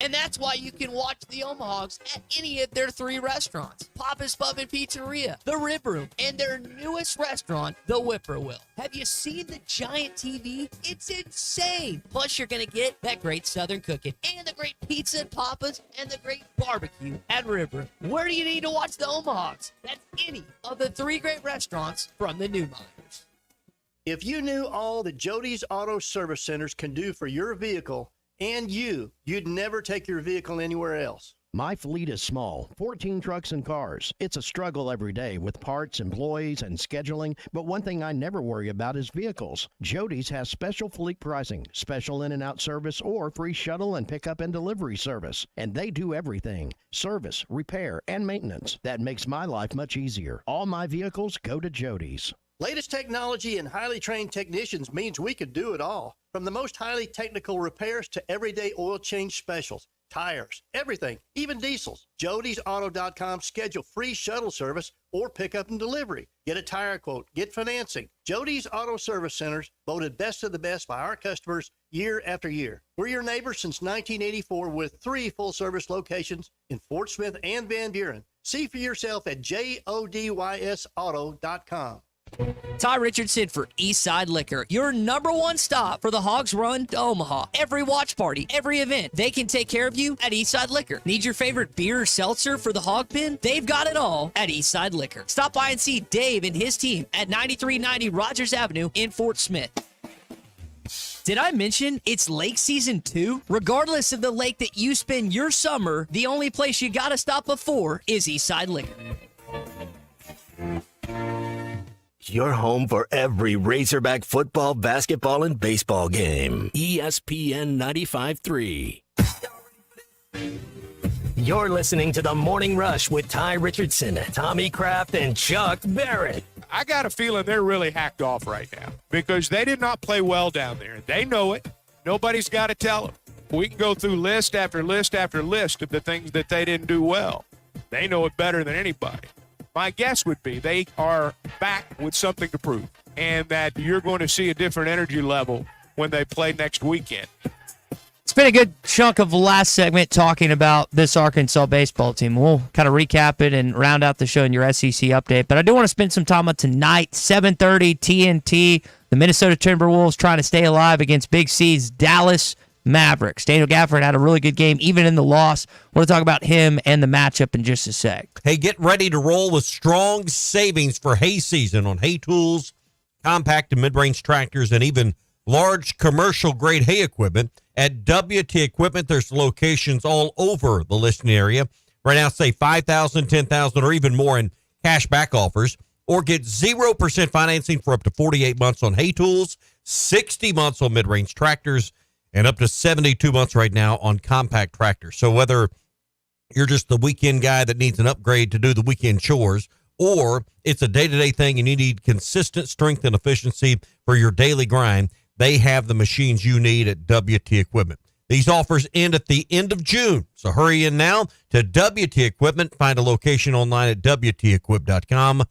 And that's why you can watch the Omahawks at any of their 3 restaurants. Papa's Pub and Pizzeria, The Rib Room, and their newest restaurant, The Whippoorwill. Have you seen the giant TV? It's insane. Plus, you're going to get that great Southern cooking and the great pizza at Papa's and the great barbecue at Rib Room. Where do you need to watch the Omahawks? That's any of the 3 great restaurants from the New Miners. If you knew all that Jody's Auto Service Centers can do for your vehicle and you'd never take your vehicle anywhere else. My fleet is small, 14 trucks and cars. It's a struggle every day with parts, employees, and scheduling, but one thing I never worry about is vehicles. Jody's has special fleet pricing, special in and out service, or free shuttle and pickup and delivery service. And they do everything: service, repair, and maintenance. That makes my life much easier. All my vehicles go to Jody's. Latest technology and highly trained technicians means we could do it all. From the most highly technical repairs to everyday oil change specials, tires, everything, even diesels. Jody'sAuto.com. Schedule free shuttle service or pickup and delivery. Get a tire quote, get financing. Jody's Auto Service Centers, voted best of the best by our customers year after year. We're your neighbors since 1984 with 3 full-service locations in Fort Smith and Van Buren. See for yourself at JODYSAuto.com. Ty Richardson for Eastside Liquor, your number 1 stop for the Hogs Run to Omaha. Every watch party, every event, they can take care of you at Eastside Liquor. Need your favorite beer or seltzer for the Hog Pen? They've got it all at Eastside Liquor. Stop by and see Dave and his team at 9390 Rogers Avenue in Fort Smith. Did I mention it's lake season 2? Regardless of the lake that you spend your summer, the only place you gotta stop before is Eastside Liquor. Your home for every Razorback football, basketball, and baseball game. ESPN 95.3. You're listening to The Morning Rush with Ty Richardson, Tommy Kraft, and Chuck Barrett. I got a feeling they're really hacked off right now because they did not play well down there. They know it. Nobody's got to tell them. We can go through list after list after list of the things that they didn't do well. They know it better than anybody. My guess would be they are back with something to prove, and that you're going to see a different energy level when they play next weekend. It's been a good chunk of the last segment talking about this Arkansas baseball team. We'll kind of recap it and round out the show in your SEC update. But I do want to spend some time on tonight, 7:30 TNT. The Minnesota Timberwolves trying to stay alive against Big C's Dallas Mavericks. Daniel Gafford had a really good game, even in the loss. We'll talk about him and the matchup in just a sec. Hey, get ready to roll with strong savings for hay season on hay tools, compact and mid-range tractors, and even large commercial-grade hay equipment. At WT Equipment, there's locations all over the listening area. Right now, say $5,000, $10,000, or even more in cash back offers. Or get 0% financing for up to 48 months on hay tools, 60 months on mid-range tractors, and up to 72 months right now on compact tractors. So whether you're just the weekend guy that needs an upgrade to do the weekend chores, or it's a day-to-day thing and you need consistent strength and efficiency for your daily grind, they have the machines you need at WT Equipment. These offers end at the end of June, so hurry in now to WT Equipment. Find a location online at WTEquip.com.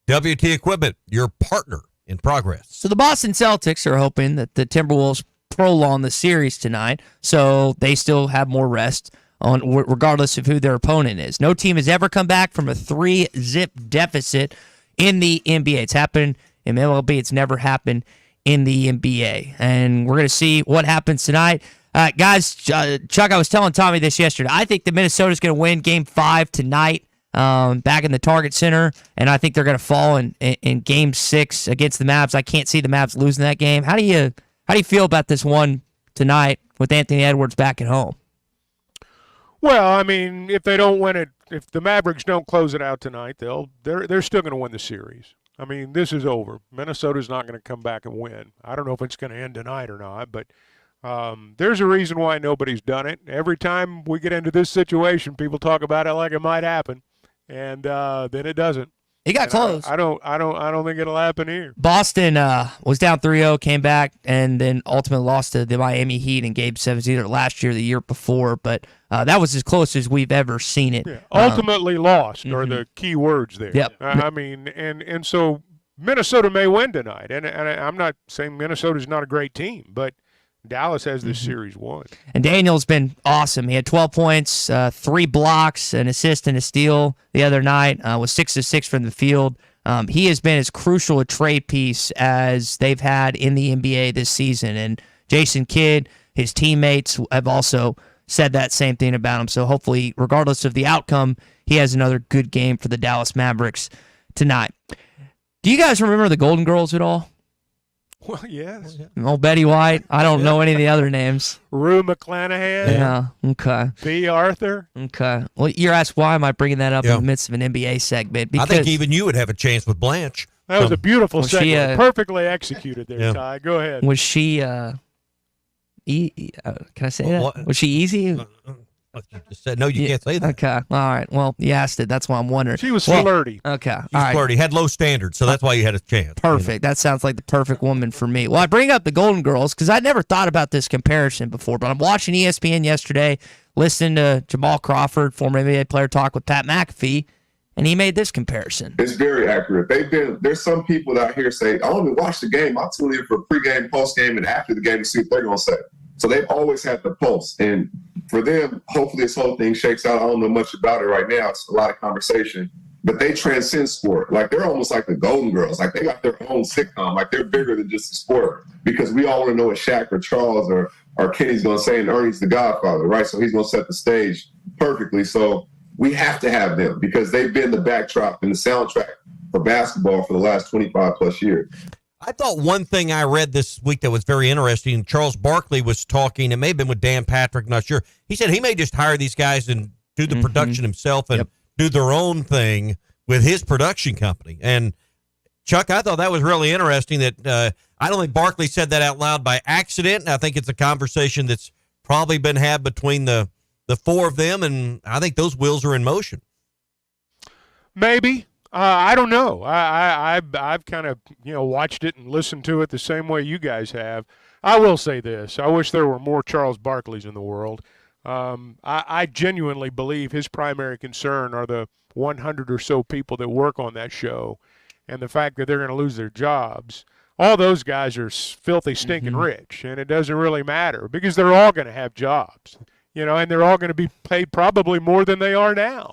WT Equipment, your partner in progress. So the Boston Celtics are hoping that the Timberwolves prolong the series tonight, so they still have more rest on regardless of who their opponent is. No team has ever come back from a 3-zip deficit in the NBA. It's happened in MLB. It's never happened in the NBA. And we're going to see what happens tonight. Guys, Chuck, I was telling Tommy this yesterday. I think that Minnesota's going to win Game 5 tonight back in the Target Center, and I think they're going to fall in Game 6 against the Mavs. I can't see the Mavs losing that game. How do you feel about this one tonight with Anthony Edwards back at home? Well, I mean, if they don't win it, if the Mavericks don't close it out tonight, they're still going to win the series. I mean, this is over. Minnesota's not going to come back and win. I don't know if it's going to end tonight or not, but there's a reason why nobody's done it. Every time we get into this situation, people talk about it like it might happen, and then it doesn't. It got close. I don't think it'll happen here. Boston was down 3-0, came back, and then ultimately lost to the Miami Heat in Game 7 either last year or the year before. But that was as close as we've ever seen it. Yeah. Ultimately lost are the key words there. Yep. I mean, and so Minnesota may win tonight. And I'm not saying Minnesota's not a great team, but Dallas has this series won. And Daniel's been awesome. He had 12 points, 3 blocks, an assist, and a steal the other night. Was 6 of 6 from the field. He has been as crucial a trade piece as they've had in the NBA this season. And Jason Kidd, his teammates have also said that same thing about him. So hopefully, regardless of the outcome, he has another good game for the Dallas Mavericks tonight. Do you guys remember the Golden Girls at all? Well, yes. Old Betty White. I don't know any of the other names. Rue McClanahan. Yeah. Okay. B. Arthur. Okay. Well, you're asked why am I bringing that up in the midst of an NBA segment? I think even you would have a chance with Blanche. That was a beautiful segment. She, Perfectly executed there, Ty. Go ahead. Was she? Can I say that? What? Was she easy? You just said no. You can't say that. Okay. All right. Well, you asked it. That's why I'm wondering. She was flirty. Okay. All She's right. flirty. Had low standards, so that's why you had a chance. Perfect. That sounds like the perfect woman for me. Well, I bring up the Golden Girls because I never thought about this comparison before, but I'm watching ESPN yesterday, listening to Jamal Crawford, former NBA player, talk with Pat McAfee, and he made this comparison. It's very accurate. There's some people out here say, I don't even watch the game. I'll tune in for pregame, postgame, and after the game to see what they're going to say. So they've always had the pulse. And for them, hopefully this whole thing shakes out. I don't know much about it right now. It's a lot of conversation. But they transcend sport. Like, they're almost like the Golden Girls. Like, they got their own sitcom. Like, they're bigger than just a sport. Because we all want to know what Shaq or Charles or Kenny's going to say, and Ernie's the Godfather, right? So he's going to set the stage perfectly. So we have to have them because they've been the backdrop and the soundtrack for basketball for the last 25 plus years. I thought one thing I read this week that was very interesting, Charles Barkley was talking, it may have been with Dan Patrick, not sure. He said he may just hire these guys and do the production himself and do their own thing with his production company. And Chuck, I thought that was really interesting that I don't think Barkley said that out loud by accident. I think it's a conversation that's probably been had between the four of them, and I think those wheels are in motion. Maybe. I don't know. I've kind of watched it and listened to it the same way you guys have. I will say this: I wish there were more Charles Barkleys in the world. I genuinely believe his primary concern are the 100 or so people that work on that show, and the fact that they're going to lose their jobs. All those guys are filthy, stinking rich, and it doesn't really matter because they're all going to have jobs, and they're all going to be paid probably more than they are now.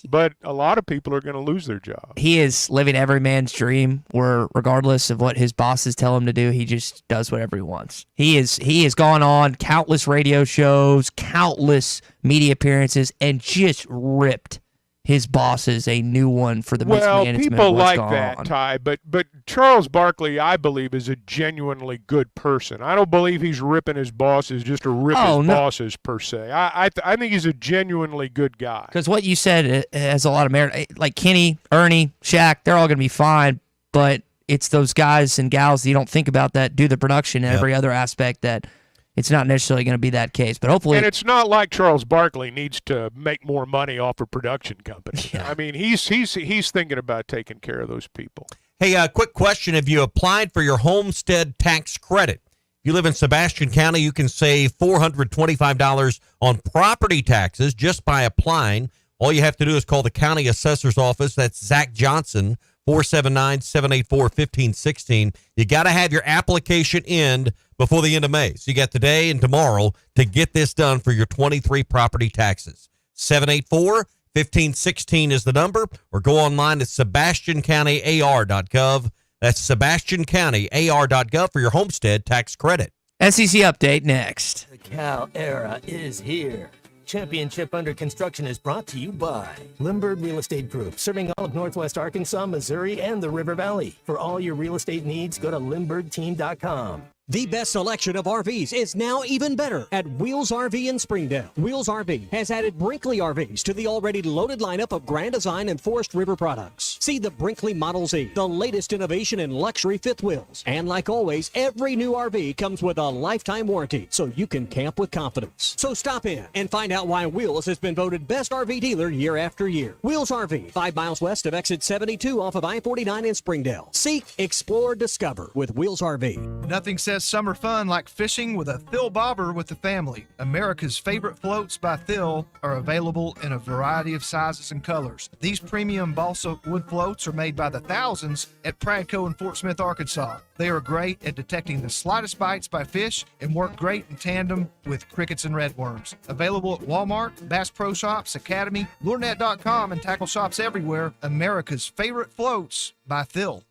But a lot of people are going to lose their job. He is living every man's dream where regardless of what his bosses tell him to do, he just does whatever he wants. He has gone on countless radio shows, countless media appearances, and just ripped his bosses a new one for the mismanagement. Well, people of what's like that, on. Ty, but Charles Barkley, I believe, is a genuinely good person. I don't believe he's ripping his bosses just to rip his bosses, per se. I think he's a genuinely good guy. Because what you said has a lot of merit. Like Kenny, Ernie, Shaq, they're all going to be fine, but it's those guys and gals that you don't think about that do the production and every other aspect that it's not necessarily going to be that case. But hopefully, and it's not like Charles Barkley needs to make more money off a production company. Yeah. I mean, he's thinking about taking care of those people. Hey, quick question. Have you applied for your homestead tax credit? If you live in Sebastian County, you can save $425 on property taxes just by applying. All you have to do is call the county assessor's office. That's Zach Johnson, 479-784-1516. You got to have your application in before the end of May. So you got today and tomorrow to get this done for your 23 property taxes. 784-1516 is the number, or go online at SebastianCountyAR.gov. That's SebastianCountyAR.gov for your homestead tax credit. SEC update next. The Cal era is here. Championship Under Construction is brought to you by Limbird Real Estate Group, serving all of Northwest Arkansas, Missouri, and the River Valley. For all your real estate needs, go to LimbirdTeam.com. The best selection of RVs is now even better at Wheels RV in Springdale. Wheels RV has added Brinkley RVs to the already loaded lineup of Grand Design and Forest River products. See the Brinkley Model Z, the latest innovation in luxury fifth wheels. And like always, every new RV comes with a lifetime warranty, so you can camp with confidence. So stop in and find out why Wheels has been voted best RV dealer year after year. Wheels RV, 5 miles west of exit 72 off of I-49 in Springdale. Seek, explore, discover with Wheels RV. Nothing says summer fun like fishing with a Thill Bobber with the family. America's favorite floats by Thill are available in a variety of sizes and colors. These premium balsa wood floats floats are made by the thousands at Pradco in Fort Smith, Arkansas. They are great at detecting the slightest bites by fish and work great in tandem with crickets and redworms. Available at Walmart, Bass Pro Shops, Academy, LureNet.com, and tackle shops everywhere. America's favorite floats by Phil.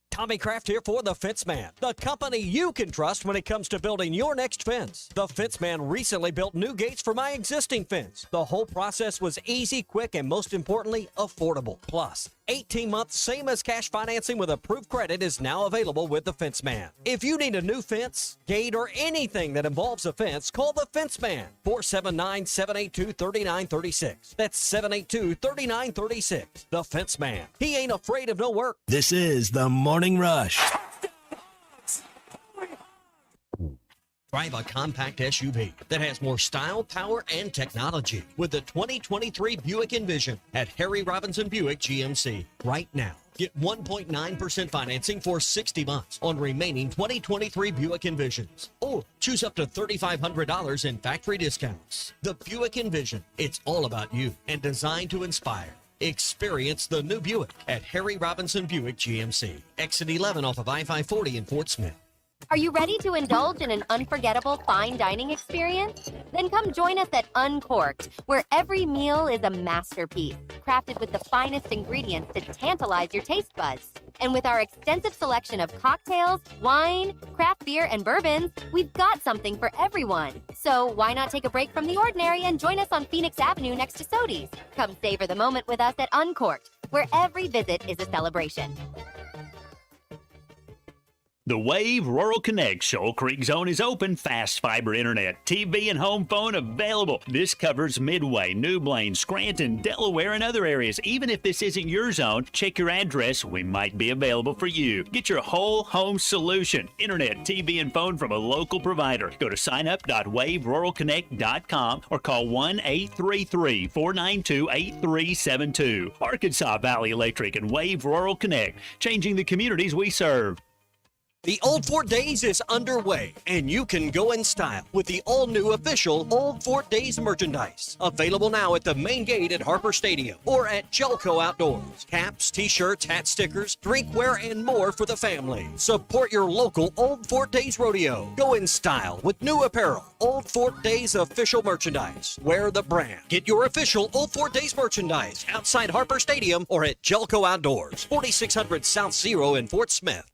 Tommy Kraft here for The Fence Man, the company you can trust when it comes to building your next fence. The Fence Man recently built new gates for my existing fence. The whole process was easy, quick, and most importantly, affordable. Plus, 18 months, same as cash financing with approved credit is now available with The Fence Man. If you need a new fence, gate, or anything that involves a fence, call The Fence Man, 479-782-3936. That's 782-3936. The Fence Man. He ain't afraid of no work. This is the Morning Rush. Drive a compact SUV that has more style, power, and technology with the 2023 Buick Envision at Harry Robinson Buick GMC. Right now, get 1.9% financing for 60 months on remaining 2023 Buick Envisions. Or choose up to $3,500 in factory discounts. The Buick Envision, it's all about you and designed to inspire. Experience the new Buick at Harry Robinson Buick GMC. Exit 11 off of I-540 in Fort Smith. Are you ready to indulge in an unforgettable fine dining experience? Then come join us at Uncorked, where every meal is a masterpiece, crafted with the finest ingredients to tantalize your taste buds. And with our extensive selection of cocktails, wine, craft beer, and bourbons, we've got something for everyone. So why not take a break from the ordinary and join us on Phoenix Avenue next to Sodi's? Come savor the moment with us at Uncorked, where every visit is a celebration. The Wave Rural Connect Shoal Creek Zone is open. Fast fiber internet, TV, and home phone available. This covers Midway, New Blaine, Scranton, Delaware, and other areas. Even if this isn't your zone, check your address. We might be available for you. Get your whole home solution. Internet, TV, and phone from a local provider. Go to signup.waveruralconnect.com or call 1-833-492-8372. Arkansas Valley Electric and Wave Rural Connect, changing the communities we serve. The Old Fort Days is underway, and you can go in style with the all-new official Old Fort Days merchandise. Available now at the main gate at Harper Stadium or at Jelco Outdoors. Caps, t-shirts, hat stickers, drinkware, and more for the family. Support your local Old Fort Days rodeo. Go in style with new apparel. Old Fort Days official merchandise. Wear the brand. Get your official Old Fort Days merchandise outside Harper Stadium or at Jelco Outdoors, 4600 South Zero in Fort Smith.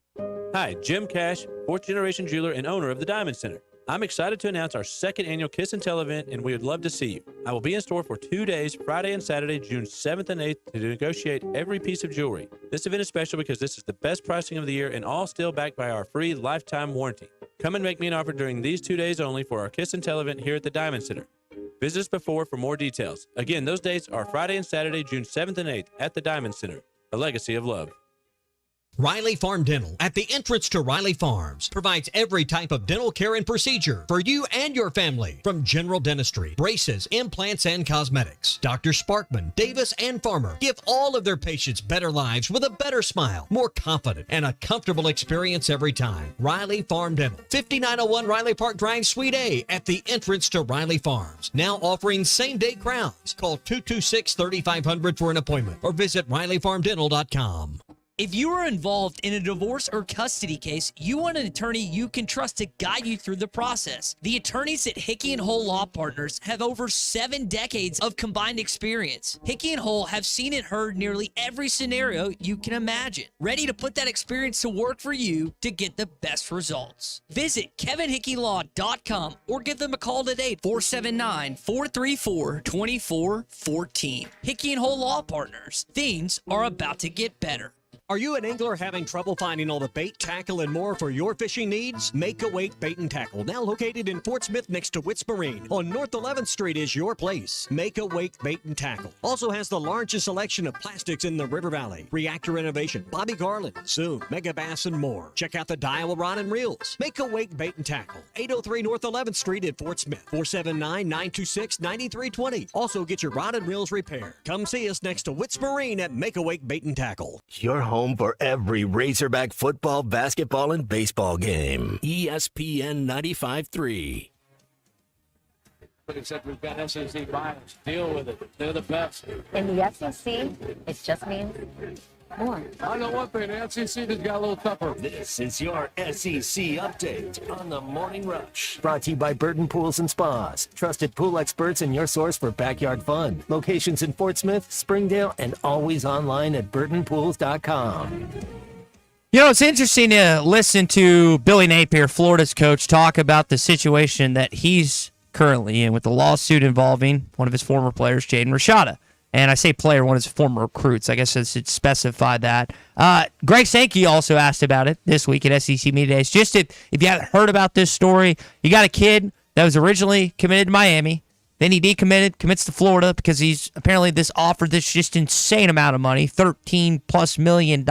Hi, Jim Cash, fourth generation jeweler and owner of the Diamond Center. I'm excited to announce our second annual Kiss and Tell event, and we would love to see you. I will be in store for 2 days, Friday and Saturday, June 7th and 8th, to negotiate every piece of jewelry. This event is special because this is the best pricing of the year and all still backed by our free lifetime warranty. Come and make me an offer during these 2 days only for our Kiss and Tell event here at the Diamond Center. Visit us before for more details. Again, those dates are Friday and Saturday, June 7th and 8th at the Diamond Center, a legacy of love. Riley Farm Dental, at the entrance to Riley Farms, provides every type of dental care and procedure for you and your family, from general dentistry, braces, implants, and cosmetics. Dr. Sparkman, Davis, and Farmer give all of their patients better lives with a better smile, more confident, and a comfortable experience every time. Riley Farm Dental, 5901 Riley Park Drive, Suite A, at the entrance to Riley Farms. Now offering same-day crowns. Call 226-3500 for an appointment or visit RileyFarmDental.com. If you are involved in a divorce or custody case, you want an attorney you can trust to guide you through the process. The attorneys at Hickey & Hole Law Partners have over 7 decades of combined experience. Hickey & Hole have seen and heard nearly every scenario you can imagine, ready to put that experience to work for you to get the best results. Visit KevinHickeyLaw.com or give them a call today, 479-434-2414. Hickey & Hole Law Partners. Things are about to get better. Are you an angler having trouble finding all the bait, tackle, and more for your fishing needs? Make a Wake Bait and Tackle, now located in Fort Smith next to Witts Marine on North 11th Street, is your place. Make a Wake Bait and Tackle also has the largest selection of plastics in the River Valley. Reactor Innovation, Bobby Garland, Zoom, Mega Bass, and more. Check out the Daiwa Rod and Reels. Make a Wake Bait and Tackle, 803 North 11th Street in Fort Smith, 479-926-9320. Also get your rod and reels repaired. Come see us next to Witts Marine at Make a Wake Bait and Tackle. Your home for every Razorback football, basketball, and baseball game. ESPN 95.3. but he said we've got SEC bias. Deal with it. They're the best. In the SEC, it just means more. I know one thing, the SEC just got a little tougher. This is your SEC update on the Morning Rush. Brought to you by Burton Pools and Spas. Trusted pool experts and your source for backyard fun. Locations in Fort Smith, Springdale, and always online at burtonpools.com. You know, it's interesting to listen to Billy Napier, Florida's coach, talk about the situation that he's currently in with the lawsuit involving one of his former players, Jaden Rashada. And I say player, one of his former recruits. I guess I should specify that. Greg Sankey also asked about it this week at SEC Media Days. Just if you haven't heard about this story, you got a kid that was originally committed to Miami. Then he decommitted, commits to Florida because he's apparently offered this just insane amount of money, $13+ million,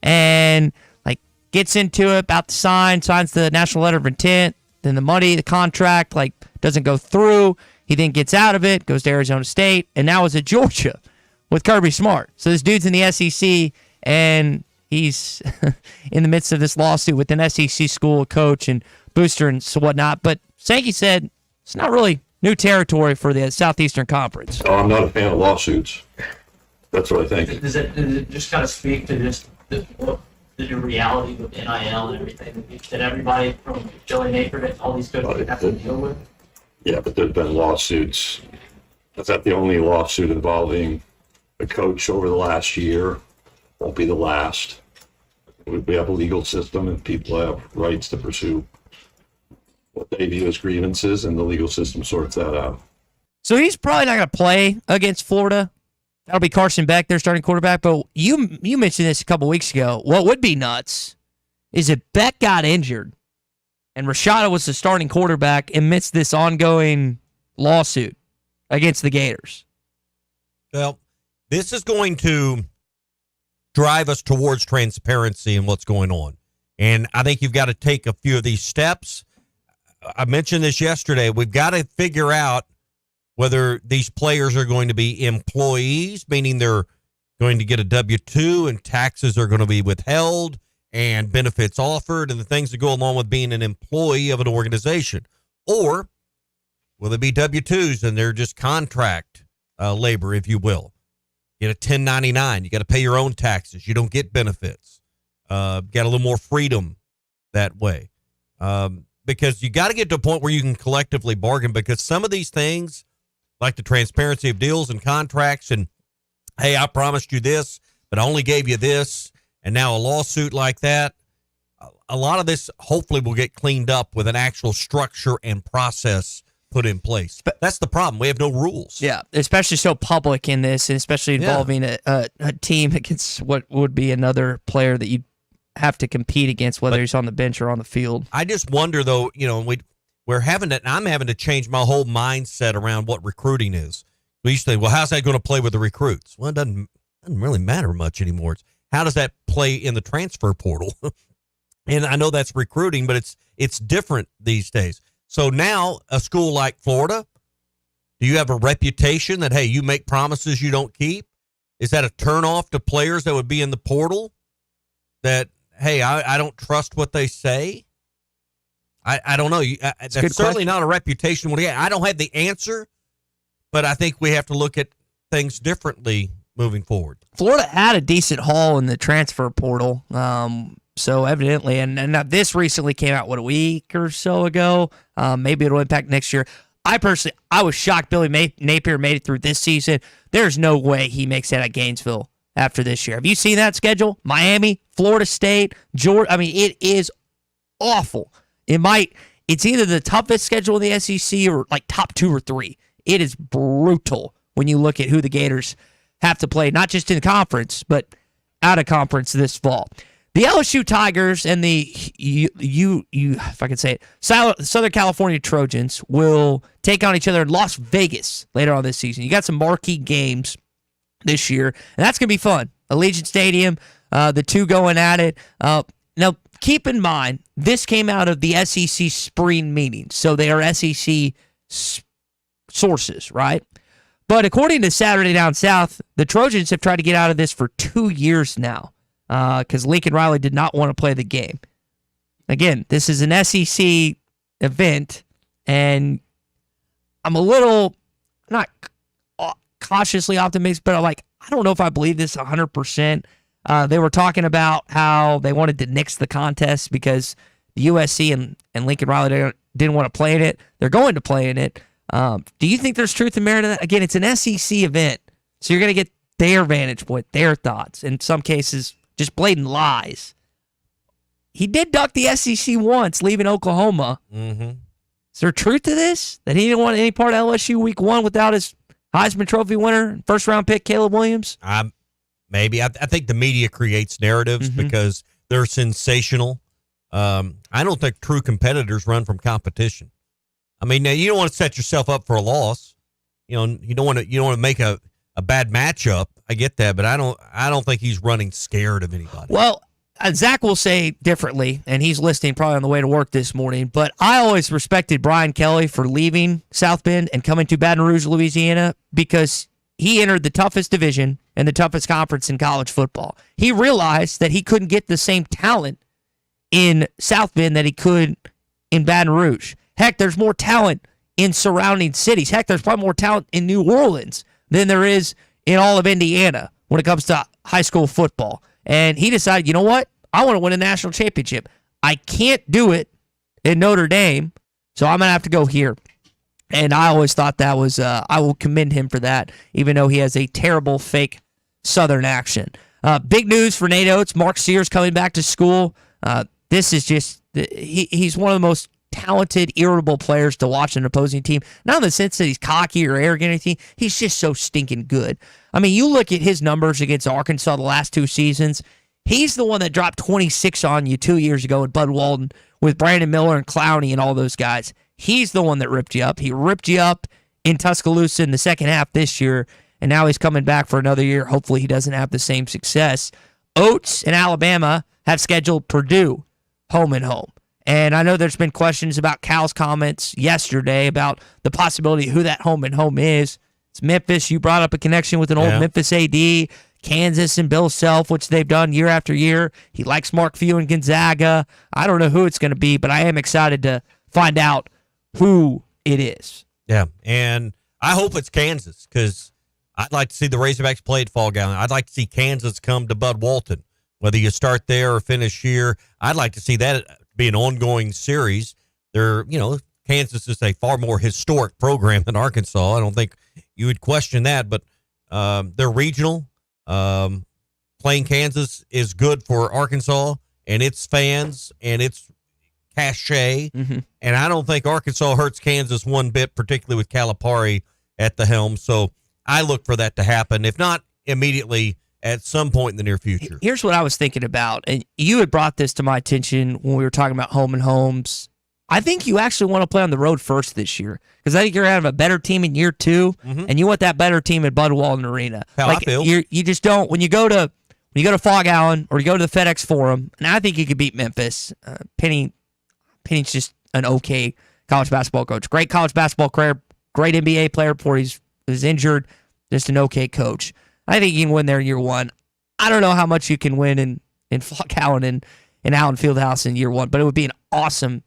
and like gets into it, about to signs the national letter of intent. Then the money, the contract, like doesn't go through. He then gets out of it, goes to Arizona State, and now is at Georgia with Kirby Smart. So this dude's in the SEC, and he's in the midst of this lawsuit with an SEC school coach and booster and so whatnot. But Sankey said it's not really new territory for the Southeastern Conference. Oh, I'm not a fan of lawsuits. That's what I think. Does it just kind of speak to just the reality with NIL and everything that everybody from Billy Napier to all these coaches have to deal with? Yeah, but there's been lawsuits. Is that the only lawsuit involving a coach over the last year? Won't be the last. We have a legal system and people have rights to pursue what they view as grievances, and the legal system sorts that out. So he's probably not going to play against Florida. That'll be Carson Beck, their starting quarterback. But you mentioned this a couple weeks ago. What would be nuts is if Beck got injured and Rashada was the starting quarterback amidst this ongoing lawsuit against the Gators. Well, this is going to drive us towards transparency in what's going on. And I think you've got to take a few of these steps. I mentioned this yesterday. We've got to figure out whether these players are going to be employees, meaning they're going to get a W-2 and taxes are going to be withheld and benefits offered and the things that go along with being an employee of an organization. Or will it be W-2s and they're just contract labor, if you will? Get a 1099. You got to pay your own taxes. You don't get benefits. Got a little more freedom that way. Because you got to get to a point where you can collectively bargain, because some of these things, like the transparency of deals and contracts and, hey, I promised you this, but I only gave you this, and now a lawsuit like that, a lot of this hopefully will get cleaned up with an actual structure and process put in place. But that's the problem. We have no rules. Yeah, especially so public in this, and especially involving a team against what would be another player that you have to compete against, whether he's on the bench or on the field. I just wonder, though, I'm having to change my whole mindset around what recruiting is. We used to think, well, how's that going to play with the recruits? Well, it doesn't really matter much anymore. It's how does that play in the transfer portal? And I know that's recruiting, but it's different these days. So now a school like Florida, do you have a reputation that, hey, you make promises you don't keep? Is that a turnoff to players that would be in the portal that, hey, I don't trust what they say? I don't know. That's certainly not a reputation. I don't have the answer, but I think we have to look at things differently moving forward. Florida had a decent haul in the transfer portal, so evidently, and this recently came out, a week or so ago. Maybe it'll impact next year. I was shocked Billy Napier made it through this season. There's no way he makes that at Gainesville after this year. Have you seen that schedule? Miami, Florida State, Georgia. I mean, it is awful. It's either the toughest schedule in the SEC or like top 2 or 3. It is brutal when you look at who the Gators have to play, not just in the conference, but out of conference this fall. The LSU Tigers and the if I can say it, Southern California Trojans will take on each other in Las Vegas later on this season. You got some marquee games this year, and that's going to be fun. Allegiant Stadium, the two going at it. Now, keep in mind, this came out of the SEC spring meetings, so they are SEC sources, right? But according to Saturday Down South, the Trojans have tried to get out of this for 2 years now because Lincoln Riley did not want to play the game. Again, this is an SEC event, and I'm a little not cautiously optimistic, but I'm like, I don't know if I believe this 100%. They were talking about how they wanted to nix the contest because the USC and Lincoln Riley didn't want to play in it. They're going to play in it. Do you think there's truth and merit in that? Again, it's an SEC event, so you're going to get their vantage point, their thoughts. In some cases, just blatant lies. He did duck the SEC once, leaving Oklahoma. Mm-hmm. Is there truth to this? That he didn't want any part of LSU week 1 without his Heisman Trophy winner, first-round pick, Caleb Williams? Maybe. I think the media creates narratives because they're sensational. I don't think true competitors run from competition. I mean, now, you don't want to set yourself up for a loss. You don't want to make a bad matchup. I get that, but I don't think he's running scared of anybody. Well, Zach will say differently, and he's listening probably on the way to work this morning, but I always respected Brian Kelly for leaving South Bend and coming to Baton Rouge, Louisiana, because he entered the toughest division and the toughest conference in college football. He realized that he couldn't get the same talent in South Bend that he could in Baton Rouge. Heck, there's more talent in surrounding cities. Heck, there's probably more talent in New Orleans than there is in all of Indiana when it comes to high school football. And he decided, you know what? I want to win a national championship. I can't do it in Notre Dame, so I'm going to have to go here. And I always thought that was, I will commend him for that, even though he has a terrible fake Southern accent. Big news for Nate Oates. Mark Sears coming back to school. This is just, he's one of the most talented, irritable players to watch an opposing team. Not in the sense that he's cocky or arrogant or anything. He's just so stinking good. I mean, you look at his numbers against Arkansas the last 2 seasons. He's the one that dropped 26 on you 2 years ago at Bud Walton with Brandon Miller and Clowney and all those guys. He's the one that ripped you up. He ripped you up in Tuscaloosa in the second half this year, and now he's coming back for another year. Hopefully he doesn't have the same success. Oates and Alabama have scheduled Purdue home and home. And I know there's been questions about Cal's comments yesterday about the possibility of who that home and home is. It's Memphis. You brought up a connection with an old Memphis AD, Kansas and Bill Self, which they've done year after year. He likes Mark Few and Gonzaga. I don't know who it's going to be, but I am excited to find out who it is. Yeah, and I hope it's Kansas because I'd like to see the Razorbacks play at Fall Gallon. I'd like to see Kansas come to Bud Walton, whether you start there or finish here. I'd like to see that be an ongoing series. Kansas is a far more historic program than Arkansas. I don't think you would question that, but they're regional. Playing Kansas is good for Arkansas and its fans and its cachet. And I don't think Arkansas hurts Kansas one bit, particularly with Calipari at the helm. So I look for that to happen, if not immediately, at some point in the near future. Here's what I was thinking about, and you had brought this to my attention when we were talking about home and homes. I think you actually want to play on the road first this year because I think you're having a better team in year 2, and you want that better team at Bud Walton Arena. How I feel. You just don't when you go to Fog Allen or you go to the FedEx Forum, and I think you could beat Memphis. Penny's just an okay college basketball coach. Great college basketball career, great NBA player before he was injured. Just an okay coach. I think you can win there in year 1. I don't know how much you can win in Fog Allen and Allen Fieldhouse in year 1, but it would be an awesome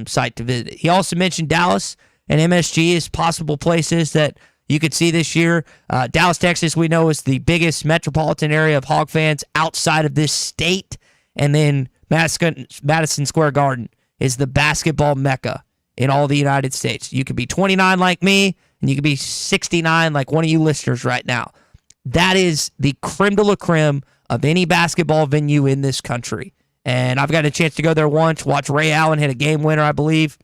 site to visit. He also mentioned Dallas and MSG as possible places that you could see this year. Dallas, Texas, we know is the biggest metropolitan area of Hog fans outside of this state. And then Madison Square Garden is the basketball mecca in all the United States. You could be 29 like me, and you could be 69 like one of you listeners right now. That is the creme de la creme of any basketball venue in this country. And I've got a chance to go there once, watch Ray Allen hit a game winner, I believe,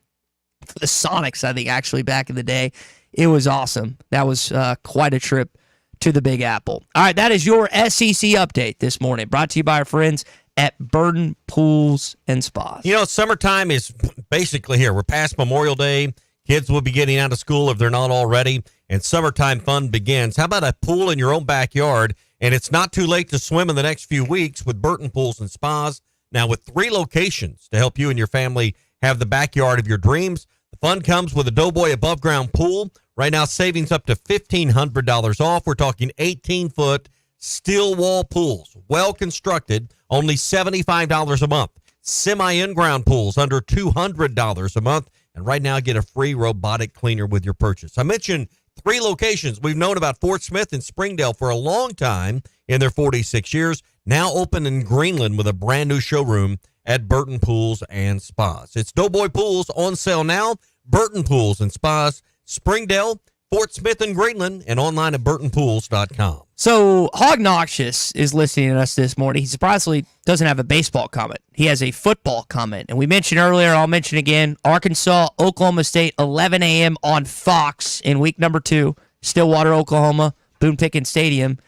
for the Sonics, I think, actually, back in the day. It was awesome. That was quite a trip to the Big Apple. All right, that is your SEC update this morning, brought to you by our friends at Burden Pools and Spas. Summertime is basically here. We're past Memorial Day. Kids will be getting out of school if they're not already, and summertime fun begins. How about a pool in your own backyard? And it's not too late to swim in the next few weeks with Burton Pools and Spas. Now, with 3 locations to help you and your family have the backyard of your dreams, the fun comes with a Doughboy above-ground pool. Right now, savings up to $1,500 off. We're talking 18-foot steel wall pools, well-constructed, only $75 a month. Semi-in-ground pools under $200 a month. And right now, get a free robotic cleaner with your purchase. I mentioned 3 locations. We've known about Fort Smith and Springdale for a long time in their 46 years. Now open in Greenland with a brand new showroom at Burton Pools and Spas. It's Doughboy Pools on sale now. Burton Pools and Spas, Springdale, Fort Smith, and Greenland, and online at burtonpools.com. So Hog Noxious is listening to us this morning. He surprisingly doesn't have a baseball comment. He has a football comment. And we mentioned earlier, I'll mention again, Arkansas, Oklahoma State, 11 a.m. on Fox in week number 2, Stillwater, Oklahoma, Boone Pickens Stadium.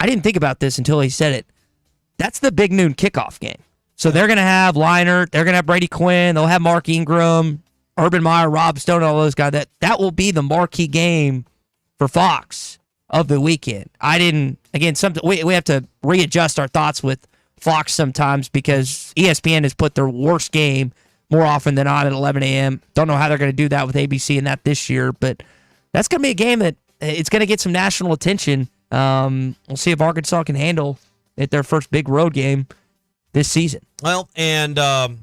I didn't think about this until he said it. That's the big noon kickoff game. So they're going to have Leinart, they're going to have Brady Quinn, they'll have Mark Ingram, Urban Meyer, Rob Stone, all those guys. That will be the marquee game for Fox of the weekend. We have to readjust our thoughts with Fox sometimes because ESPN has put their worst game more often than not at 11 a.m. Don't know how they're going to do that with ABC and that this year, but that's going to be a game that it's going to get some national attention. We'll see if Arkansas can handle it, their first big road game this season. Well, and I've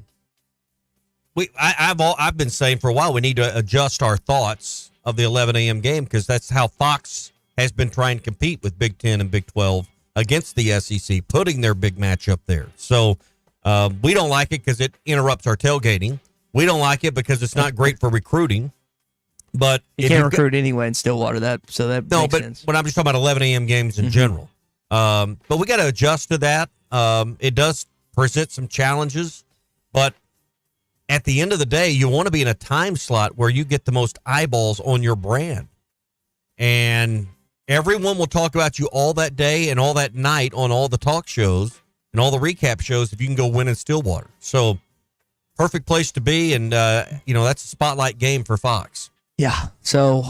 been saying for a while we need to adjust our thoughts of the 11 a.m. game because that's how Fox has been trying to compete with Big 10 and Big 12 against the SEC, putting their big match up there. So we don't like it because it interrupts our tailgating. We don't like it because it's not great for recruiting. But you can't recruit anyway in Stillwater. Makes sense. But I'm just talking about 11 a.m. games in general. But we got to adjust to that. It does present some challenges, but at the end of the day, you want to be in a time slot where you get the most eyeballs on your brand. And everyone will talk about you all that day and all that night on all the talk shows and all the recap shows if you can go win in Stillwater. So perfect place to be. And, that's a spotlight game for Fox. Yeah. So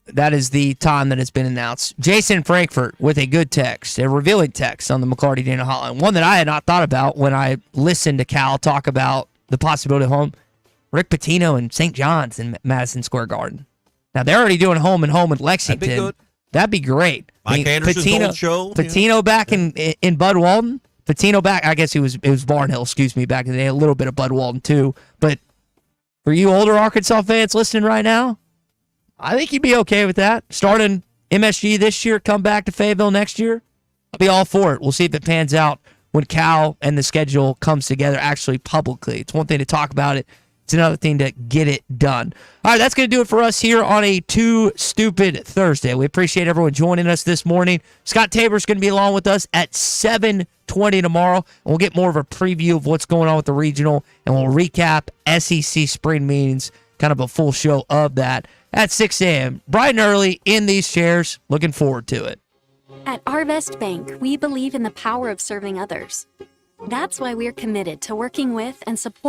that is the time that has been announced. Jason Frankfurt with a good text, a revealing text on the McCarty Dana hotline. One that I had not thought about when I listened to Cal talk about the possibility of home. Rick Pitino and St. John's in Madison Square Garden. Now, they're already doing home and home with Lexington. That'd be good. That'd be great. Mike Anderson's old show. Pitino back in Bud Walton. Pitino back, I guess it was Barnhill, back in the day. A little bit of Bud Walton, too. But for you older Arkansas fans listening right now, I think you'd be okay with that. Starting MSG this year, come back to Fayetteville next year. I'll be all for it. We'll see if it pans out when Cal and the schedule comes together actually publicly. It's one thing to talk about it. It's another thing to get it done. All right, that's going to do it for us here on a Too Stupid Thursday. We appreciate everyone joining us this morning. Scott Tabor's going to be along with us at 7:20 tomorrow. And we'll get more of a preview of what's going on with the regional, and we'll recap SEC spring meetings, kind of a full show of that at 6 a.m. bright and early in these chairs. Looking forward to it. At Arvest Bank, we believe in the power of serving others. That's why we're committed to working with and supporting